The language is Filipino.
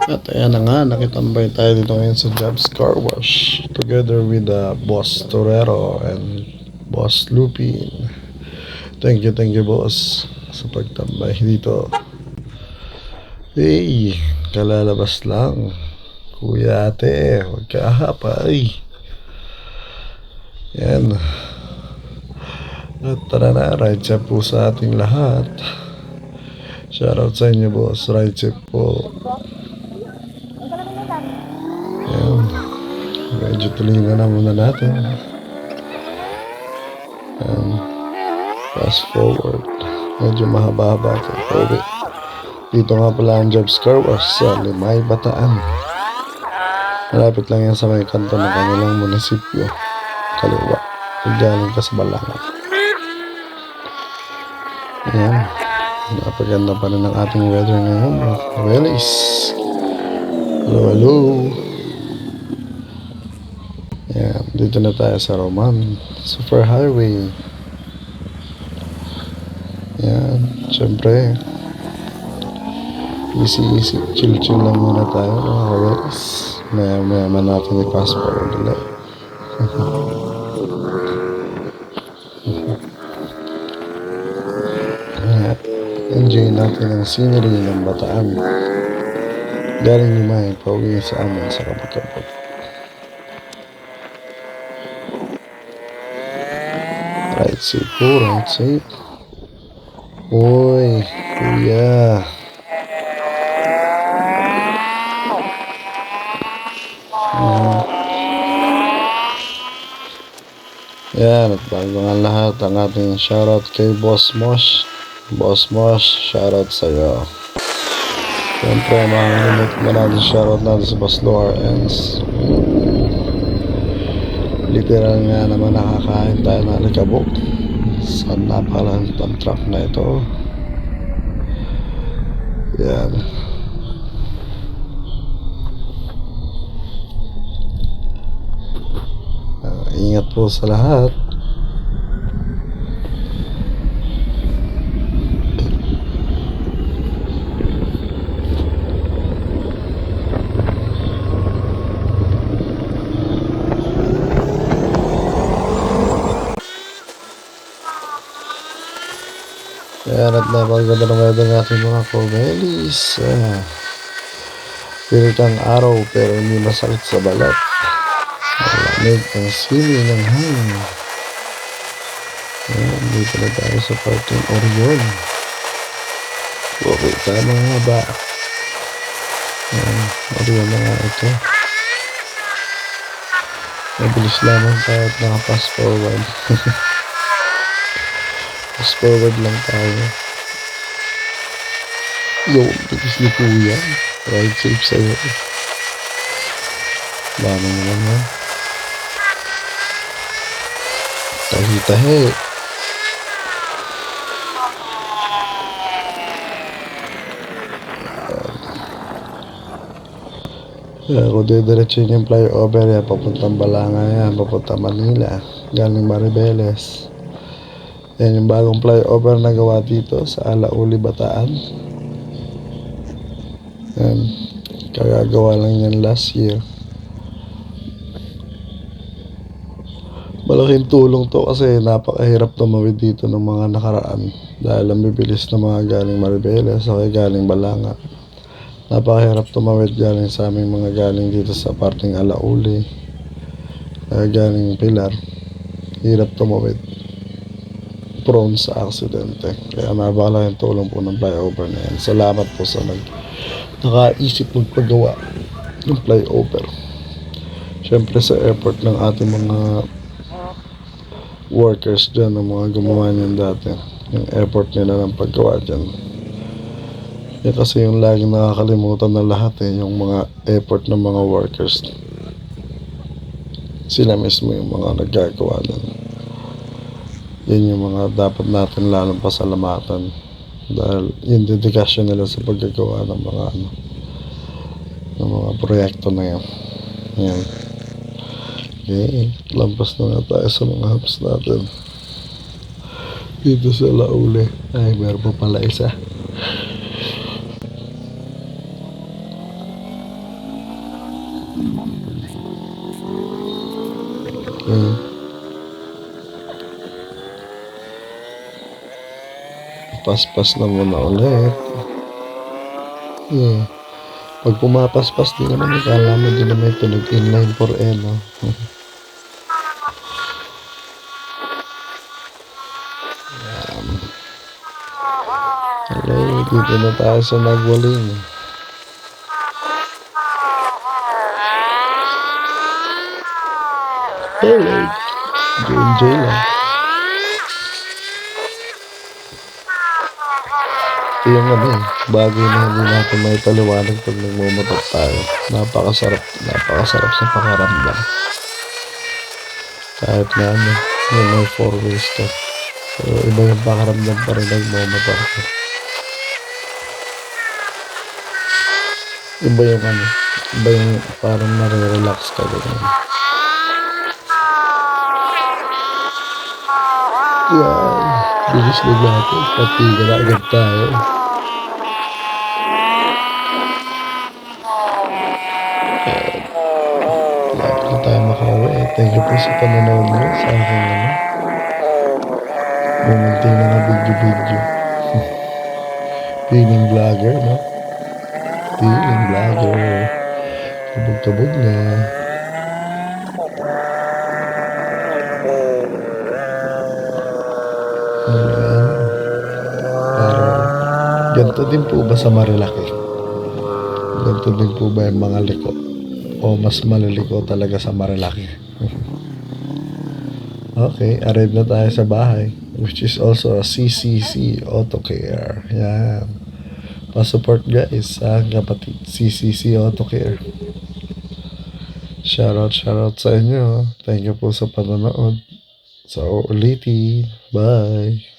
At ayan na nga, nakitambay tayo dito ngayon sa Jobs Car Wash together with Boss Torero and Boss Lupin. Thank you boss sa pagtambay dito. Hey, kalalabas lang. Kuya ate, huwag ka ahapay. Yan. At tara na, ride check po sa ating lahat. Shoutout sa inyo boss, ride check po. Yan. Medyo tulingan na muna natin. Yan. Fast forward. Medyo mahaba-haba ito. Okay. Dito nga pala ang Jobs Car Wash sa Limay, Bataan. Malapit lang yan sa may kanto ng kanilang munisipyo. Kaliwa. Galing ka sa Balangan. Ayan. Napaganda pa rin ang ating weather ngayon. Wellies. Hello. Ayan. Dito na tayo sa Roman Super Highway. Ayan. Siyempre, easy, chill lang muna tayo mga kawels. Maya natin i-pass forward ulit. Enjoy natin ang scenery ng Bataan. Galing Limay, pauwi sa amin sa Kabut-Kabut. Right safe po, right safe. Uy, kuya. Yan, at bago nga lahat, ang ating shoutout kay Boss Mosh. Boss Mosh, shoutout sa'yo. Siyempre, makakalimutan mo natin shoutout natin sa Boss Lawrence. Literal nga naman nakakain tayo ng alikabok sa napakalantang truck na ito. Yan. Ingat po sa lahat. Ayan, at napaganda ng weather natin mga komelis. Pilit ang araw pero hindi masakit sa balat. Malamig ang sili ng hangin. Ayan, dito na tayo sa parking Orion. Okay, tama nga ba? Ayan, Orion na nga ito. Mabilis lamang tayo at naka-pass forward. Pass forward lang tayo. Yo, bilis ni kuya. Ride safe sa'yo. Dami naman yan. Tahi-tahi. Kung didiretsin yung flyover yan, papuntang Balanga yan, papuntang Manila, galing Maribeles. Yan yung bagong flyover na gawa dito sa Alauli, Bataan. Yan, kagagawa lang yan last year. Malaking tulong to kasi napakahirap tumawid dito ng mga nakaraan dahil ang bibilis na mga galing Maribeles o galing Balanga. Napakahirap tumawid galing sa aming mga galing dito sa parting Alauli, galing Pilar. Hirap tumawid, prone sa aksidente. Kaya napakalaking tulong po ng flyover na yan. Salamat po sa nakaisip magpagawa ng flyover. Siyempre sa effort ng ating mga workers dyan, ng mga gumawa niyan dati, yung effort nila ng paggawa dyan. Kasi yung laging nakakalimutan na lahat yung mga effort ng mga workers. Sila mismo yung mga naggagawa nun. Yan yung mga dapat natin lalong pasalamatan dahil yung dedikasyon nila sa paggagawa ng mga ng mga proyekto na yan. Yan. Okay, lampas na nga tayo sa mga hubs natin dito sa Lauli. Ay, meron pa pala isa. Paspas na muna ulit. Pag pumapaspas din naman, akala mo din naman ito nag-inline for no? Hello, dito na tayo sa Nagwaling. Hello. Enjoy lang. Ito yung bagay na hindi natin may paliwanag pag nagmumotor tayo. Napakasarap sa pakaramdam. Kahit na may 4 wheels ka. Pero iba yung pakaramdam pa rin nagmumotor ka. Iba yung parang nare-relax ka ganyan. Yan, bilis na natin, pati ka na agad tayo. Lahat na tayo makauwi. Thank you po sa panonood nyo sa aking bumunti na video. Feeling vlogger, no? Feeling vlogger. Kabog-kabog na. Ganito din po ba sa Marilaki? Ganito din po ba yung mga liko? O mas maliliko talaga sa Marilaki? Okay, arrive na tayo sa bahay, which is also a CCC Auto Care. Yan. Pa-support guys sa kapatid CCC Auto Care. Shoutout sa inyo. Thank you po sa panonood. So, ulitin. Bye.